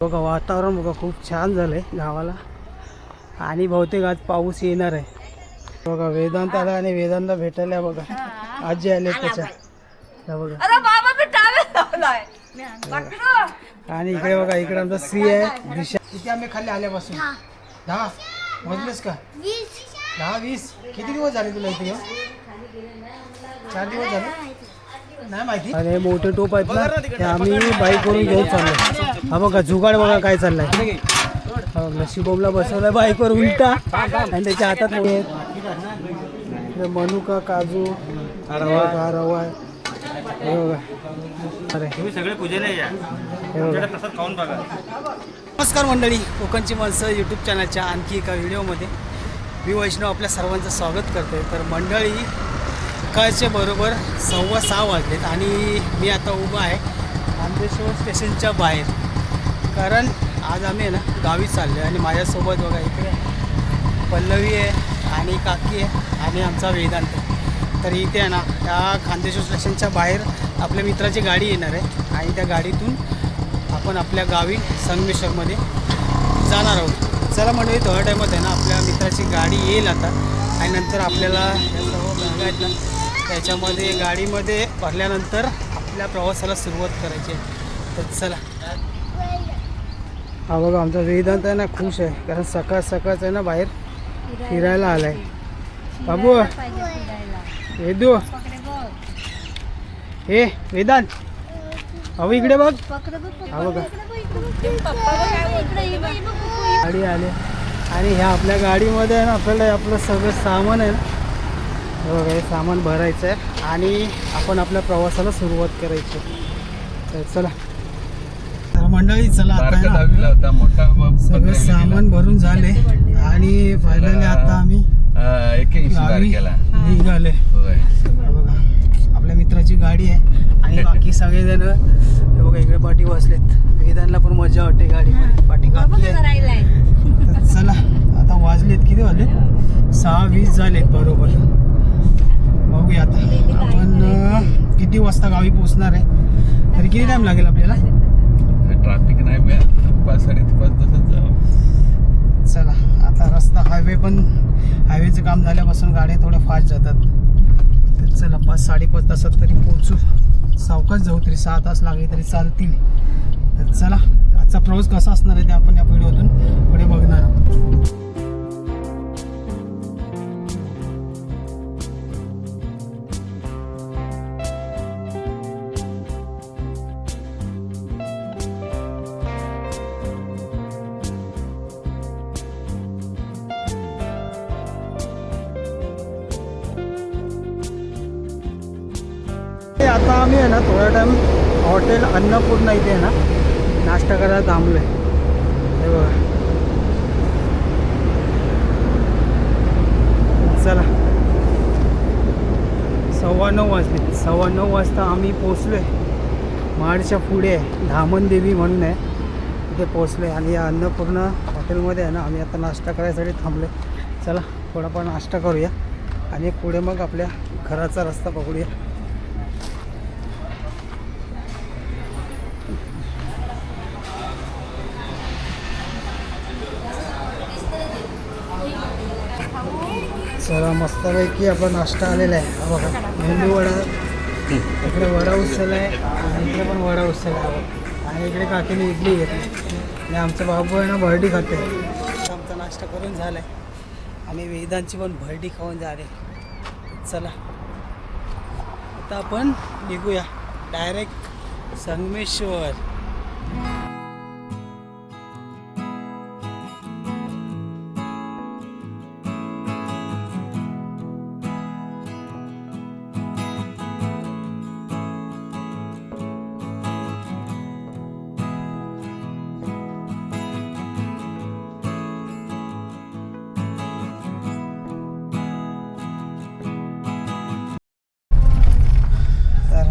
बघा वातावरण बघा खूप छान झालंय गावाला आणि बहुतेक आज पाऊस येणार आहे. बघा वेदांत आला आणि वेदांतला भेटायला बघा आजी आले त्याच्या बघा. आणि इकडे बघा इकडे आमचा श्री आहे दिशा. किती आम्ही खाल्ले आल्यापासून 10 मोजलेस का? 10-20 किती दिवस झाले तुला इथे? 4 दिवस झाले नाही माहिती. आणि मोठे टोप आहेत ना ते आम्ही बाईक करून घेऊन चाललो. हा बघा जुगाड बघा काय चाललाय. शुभमला बसवलाय बाईकवर उलटा आणि त्याच्या हातात मनुका काजू रवा आहे. हे बघा अरे तुम्ही सगळे पूजेला या तसंच खाऊन बघा. नमस्कार मंडळी, कोकणची माणसं यूट्यूब चॅनलच्या आणखी एका व्हिडिओमध्ये मी वैष्णव आपल्या सर्वांचं स्वागत करते. तर मंडळी सकाळचे बरोबर 6:15 वाजलेत आणि मी आता उभा आहे खांदेश्वर स्टेशनच्या बाहेर. कारण आज आम्ही आहे ना गावी चाललो आहे आणि माझ्यासोबत बघा इकडे पल्लवी आहे आणि काकी आहे आणि आमचा वेदांत. तर इथे आहे ना त्या खांदेश्वर स्टेशनच्या बाहेर आपल्या मित्राची गाडी येणार आहे आणि त्या गाडीतून आपण आपल्या गावी संगमेश्वरमध्ये जाणार आहोत. चला मंडळी थोड्या टायमात आहे ना आपल्या मित्राची गाडी येईल आता आणि नंतर आपल्याला या सर्व बॅगा आहेत ना त्याच्यामध्ये गाडीमध्ये भरल्यानंतर आपल्या प्रवासाला सुरुवात करायची आहे. तर चला. हा बघा आमचा वेदांत आहे ना खुश आहे कारण सकाळचं आहे ना बाहेर फिरायला आला आहे. बाबू वेदू हे वेदांत अहो इकडे बघ. हा बघा गाडी आले आणि ह्या आपल्या गाडीमध्ये आहे ना आपल्याला आपलं सगळं सामान आहे ना बघा हे सामान भरायचं आहे आणि आपण आपल्या प्रवासाला सुरुवात करायची. तर चला. तर मंडळी चला आता सगळं सामान भरून झाले आणि फायनली आता आम्ही निघाले. बघा आपल्या मित्राची गाडी आहे आणि बाकी सगळेजण हे बघा इकडे पाठी बसलेत. वेदांना पण मजा वाटते गाडीमध्ये पाठी काकी आहे. तर चला आता वाजलेत किती वाजले 6:20 झालेत बरोबर. बघूया आता आपण किती वाजता गावी पोहोचणार आहे. तरी किती टाइम लागेल आपल्याला? ट्रॅफिक नाही 5-5.5 तासात जाऊ. चला आता रस्ता हायवेचं काम झाल्यापासून गाड्या थोड्या फास्ट जातात. तर चला 5-5.5 तासात तरी पोहोचू. सावकाश जाऊ तरी 6 तास लागले तरी चालतील. तर चला आजचा प्रवास कसा असणार आहे ते आपण या व्हिडिओतून पुढे बघणार आहोत. आता आम्ही आहे ना थोडा टाइम हॉटेल अन्नपूर्णा इथे आहे ना नाश्ता करायला थांबलो आहे. हे बघा चला 9:15 वाजले. 9:15 वाजता आम्ही पोचलो आहे महाडच्या पुढे धामणदेवी म्हणून आहे तिथे पोचलो आहे आणि या अन्नपूर्णा हॉटेलमध्ये आहे ना आम्ही आता नाश्ता करायसाठी थांबलो आहे. चला थोडाफार नाश्ता करूया आणि पुढे मग आपल्या घराचा रस्ता पकडूया. चला मस्तपैकी आपला नाश्ता आलेला आहे. बघा मेंदू वडा इकडे वडा उचल आहे आणि इकडे पण वडा उचल आहे आणि इकडे काकीने इडली घेतली आणि आमचा बाबू आहे ना भरडी खाते. आमचा नाश्ता करून झाला आहे आणि वेदांची पण भरडी खाऊन झाले. चला आता आपण निघूया डायरेक्ट संगमेश्वर.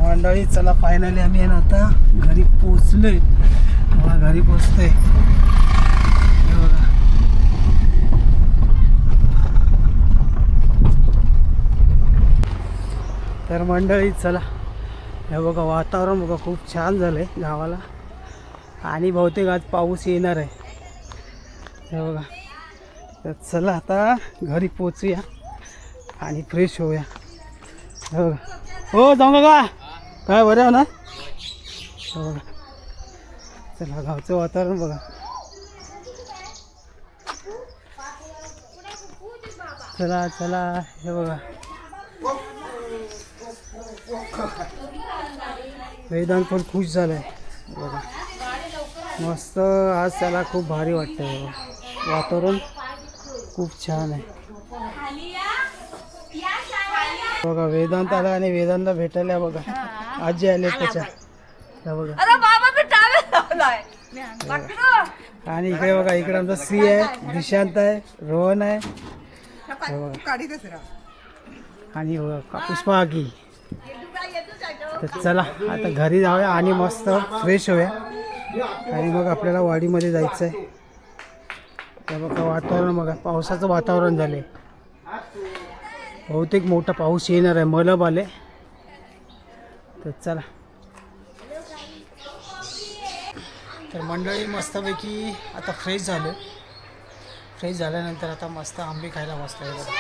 मंडळी चला फायनली आम्ही आहे ना आता घरी पोचलोय. मला घरी पोचतोय हे बघा. तर मंडळी चला हे बघा वातावरण बघा खूप छान झालंय गावाला आणि बहुतेक आज पाऊस येणार आहे. हे बघा. तर चला आता घरी पोचूया आणि फ्रेश होऊया. हे बघा. हो जाऊ का काय बरं आहे ना. हे बघा. चला गावचं वातावरण बघा. चला चला. हे बघा वेदांत पण खुश झालाय बघा. मस्त आज त्याला खूप भारी वाटतंय. वातावरण खूप छान आहे बघा. वेदांत आला आणि वेदांतला भेटायला बघा आजी आले त्याच्या. बघा आणि इकडे बघा इकडे आमचा श्री आहे, दिशांत आहे, रोहन आहे आणि पुष्पा की. तर चला आता घरी जाऊया आणि मस्त फ्रेश होऊया आणि मग आपल्याला वाडीमध्ये जायचं आहे. तर बघा वातावरण बघा पावसाचं वातावरण झाले. बहुतेक मोठा पाऊस येणार आहे. मलब आले. तर चला. तर मंडळी मस्तपैकी आता फ्रेश झालो. फ्रेश झाल्यानंतर आता मस्त आंबे खायला मस्त आहे बघा.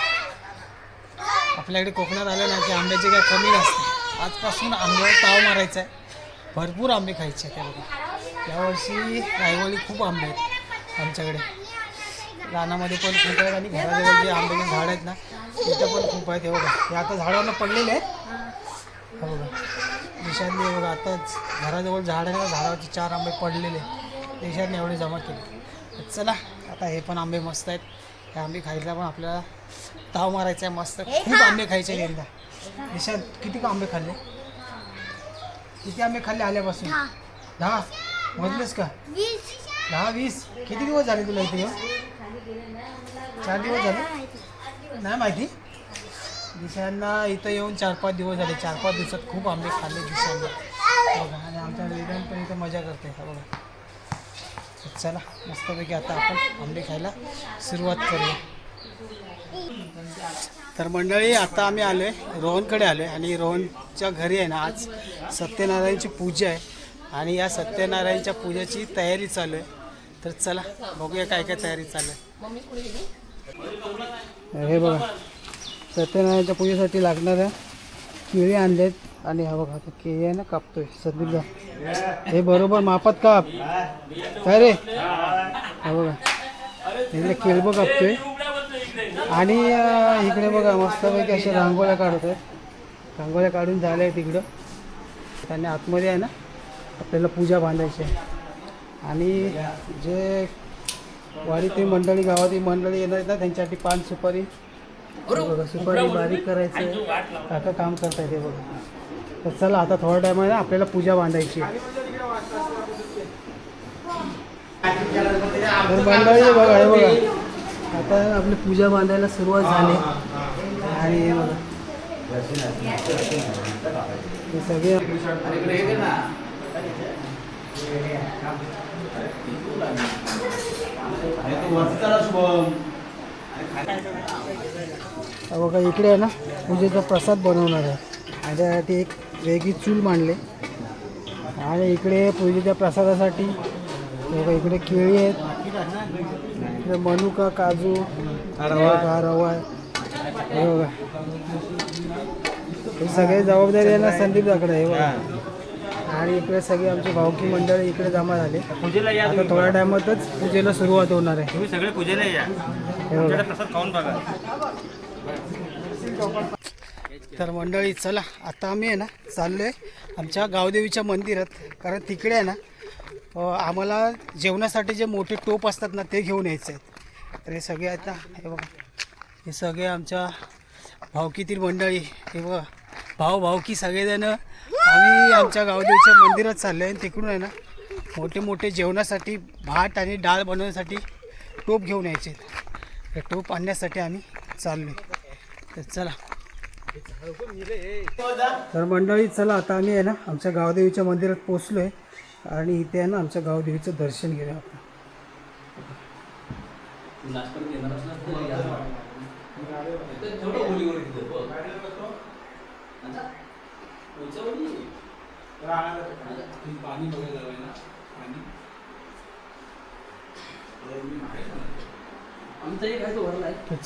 आपल्याकडे कोकणात आलं ना की आंब्याची काय कमी नसते. आजपासून आंब्यावर ताव मारायचा आहे. भरपूर आंबे खायचे आहेत. त्या बघा यावर्षी रायवळी खूप आंबे आहेत आमच्याकडे. रानामध्ये पण खूप आहेत आणि घराजवळ जे आंब्याचे झाड आहेत ना तिथं पण खूप आहेत. हे बघा हे आता झाडांना पडलेले आहेत. हो बघा देशातले हे बघा आताच घराजवळ झाड आहे ना झाडावरचे 4 आंबे पडलेले देशातने एवढे जमा केले. तर चला आता हे पण आंबे मस्त आहेत. हे आंबे खायला पण आपल्याला ताव मारायचा आहे. मस्त खूप आंबे खायचे यंदा. देशात किती आंबे खाल्ले? किती आंबे खाल्ले आल्यापासून? 10 मोजलेस का? 10-20. किती दिवस झाले तुला इथे? 4 दिवस झाले नाही माहिती. दिशांना इथं येऊन 4-5 दिवस झाले. 4-5 दिवसात खूप आंबे खाल्ले दिशांना बघा. आणि आमच्या वेदांत पण इथं मजा करते बघा. चला मस्तपैकी आता आपण आंबे खायला सुरुवात करूया. तर मंडळी आता आम्ही आलो आहे रोहनकडे आलो आहे आणि रोहनच्या घरी आहे ना आज सत्यनारायणची पूजा आहे आणि या सत्यनारायणच्या पूजेची तयारी चालू आहे. तर चला बघूया काय काय तयारी चालू आहे. हे बघा सत्यनारायणच्या पूजेसाठी लागणाऱ्या केळी आणलेत आणि हा बघा केळी आहे ना कापतोय संदीपला. हे बरोबर मापात काप काय रे. हा बघा इकडे केळबं कापतोय आणि इकडे बघा मस्तपैकी अशा रांगोळ्या काढत आहेत. रांगोळ्या काढून झाल्या आहेत तिकडं. त्यांनी आतमध्ये आहे ना आपल्याला पूजा बांधायची आहे आणि जे वाडीतील मंडळी गावातील मंडळी येणार आहेत ना त्यांच्यासाठी पान सुपारी बघा सुपारी बारीक करायचं काका काम करता येते बघा. तर चला आता थोड्या टायमाने आपल्याला पूजा बांधायची. तर मंडळी बघा हे बघा आता आपली पूजा बांधायला सुरुवात झाली आणि हे बघा हे सगळे बघा इकडे आहे ना पूजेचा प्रसाद बनवणार आहे आणि त्यासाठी एक वेगळी चूल मांडले आणि इकडे पूजेच्या प्रसादासाठी बघा इकडे केळी आहेत, इकडे मनुका, काजू, रवा आहे. हे बघा ही सगळी जबाबदारी आहे ना संदीपकडे आहे बघा. आणि इकडे सगळी आमची भावकी मंडळी इकडे जमा झाले. पूजेला या आता थोड्या टायमातच पूजेला सुरुवात होणार आहे. तुम्ही सगळे पूजेला या प्रसाद खाऊन बघा. तर मंडळी चला आता आम्ही आहे ना चाललो आहे आमच्या गावदेवीच्या मंदिरात. कारण तिकडे आहे ना आम्हाला जेवणासाठी जे मोठे टोप असतात ना ते घेऊन यायचे आहेत. तर हे सगळे आहेत ना हे बघा हे सगळे आमच्या भावकीतील मंडळी हे बघा भावकी सगळेजण आम्ही आमच्या गावदेवीच्या मंदिरात चाललो आहे. तिकडून आहे ना मोठे मोठे जेवणासाठी भात आणि डाळ बनवण्यासाठी टोप घेऊन यायचे आहेत. हे टोप आणण्यासाठी आम्ही चाललो आहे. तर चला तर मंडळी चला आता आम्ही आहे ना आमच्या गावदेवीच्या मंदिरात पोचलो आहे आणि इथे आहे ना आमच्या गावदेवीचं दर्शन घेऊया आपण.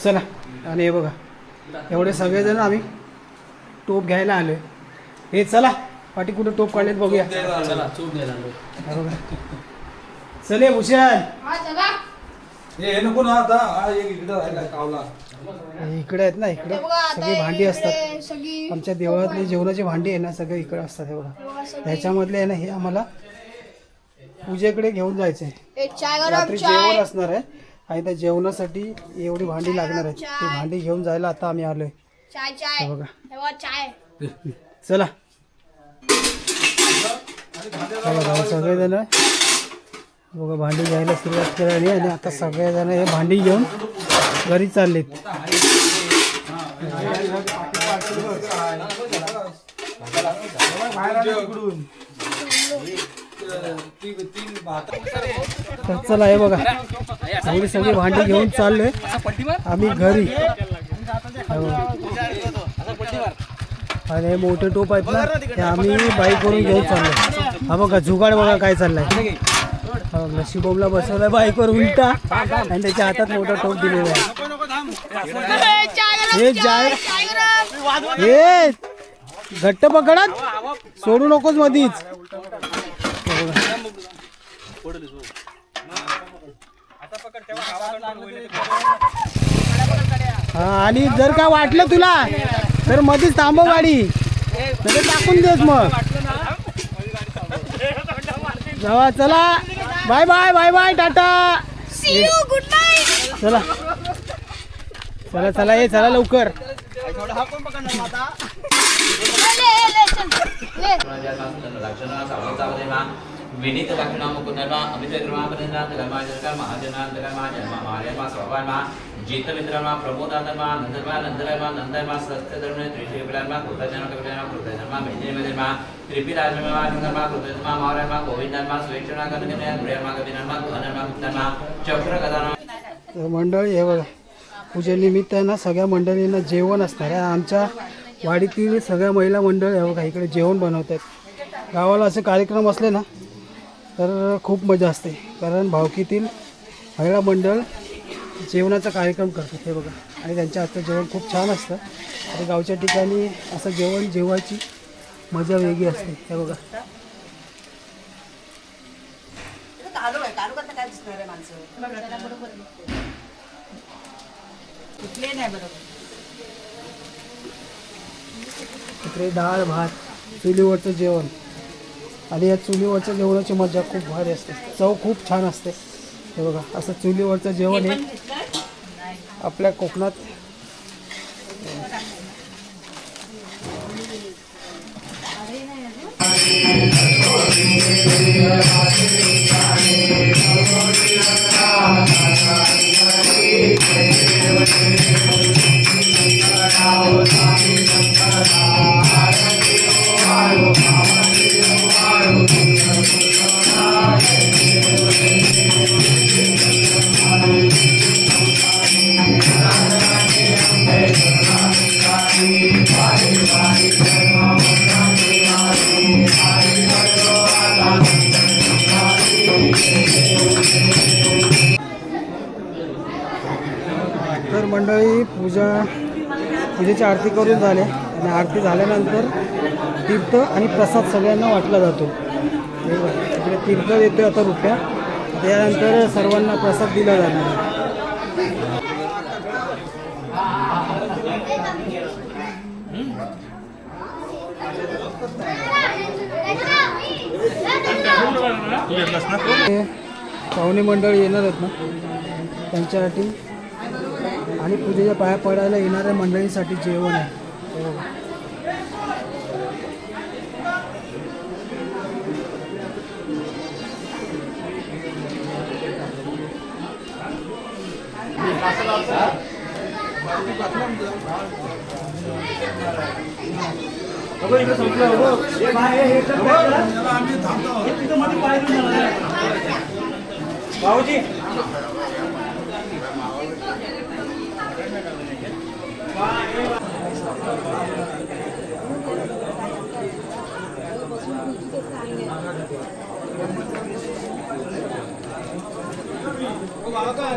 चला आणि हे बघा एवढे सगळेजण आम्ही टोप घ्यायला आलोय. हे चला पाठी कुठे टोप काढलेत बघूया. हे बघा चले भूषण नको ना आता इकडे राहिला कावला. इकडे आहेत ना, इकडे सगळी भांडी असतात. आमच्या देवळातली जेवणाची भांडी आहे ना सगळे इकडे असतात. हे बघा ह्याच्यामधले आहे ना हे आम्हाला पूजेकडे घेऊन जायचंय. रात्री जेवण असणार आहे आणि त्या जेवणासाठी एवढी भांडी लागणार आहे. ती भांडी घेऊन जायला आता आम्ही आलोय. हे बघा चला सगळेजण बघा भांडी घ्यायला सुरुवात केली आणि आता सगळेजण हे भांडी घेऊन घरी चाललेत. तर चला हे बघा एवढी सगळी भांडी घेऊन चाललोय आम्ही घरी. आणि हे मोठे टोप आहेत ना ते आम्ही बाईकवरून घेऊन चाललो. हा बघा जुगाड बघा काय चाललाय. शिबोमला बसवलाय बाईकवर उलटा आणि त्याच्या हातात मोठा टोप दिलेला आहे. हे घट्ट पकडत सोडू नकोस मधीच. हा आणि जर का वाटलं तुला तर मधीच थांबव गाडी म्हणजे टाकून देस मग. जावा चला bye bye bye bye ta-ta चला चला चला ये चला लवकर. विनीत लक्षणा मुकुंदर्मा अमित विक्रमापदना धर्मा जनकर महाजना धर्मा जन्मा मार्यमा स्वभावमा जीत मित्रमा प्रमोदाधर्मा नंदर्मा नंदर्मा नंदर्मा सत्यधर्म त्रिशेपरमा कृतजना कविजना कृतधर्मा मेजनेमधर्मा त्रिपिराजमा धर्मा कृतधर्मा मार्यमा गोविंदर्मा स्वेच्छना कनकन्या गुरुर्मा कविनर्मा धर्मा गुप्तर्मा चक्र गदाना. मंडळी हे बघा पूजेनिमित्त ना सगळ्या मंडळींना जेवण असणार आहे. आमच्या वाडीतील सगळ्या महिला मंडळ हे बघा इकडे जेवण बनवतात. गावाला असे कार्यक्रम असले ना तर खूप मजा असते कारण भावकीतील महिला मंडळ जेवणाचा कार्यक्रम करतात. हे बघा आणि त्यांच्या हातचं जेवण खूप छान असतं. आणि गावच्या ठिकाणी असं जेवण जेवायची मजा वेगळी असते. हे बघा इकडे डाळ भात चुलीवरचं जेवण आणि या चुलीवरच्या जेवणाची मजा खूप भारी असते. चव खूप छान असते. हे बघा असं चुलीवरचं जेवण हे आपल्या कोकणात तर मंडळी पूजेची आरती करून झाले आणि आरती झाल्यानंतर तीर्थ आणि प्रसाद सगळ्यांना वाटला जातो. इकडे तीर्थ देतो आता रुपया त्यानंतर सर्वांना प्रसाद दिला जाणार. पाहुणे मंडळी येणार आहेत ना त्यांच्यासाठी आणि पूजेच्या पाया पडायला येणाऱ्या मंडळींसाठी जेवण आहे. भाऊजी मला काय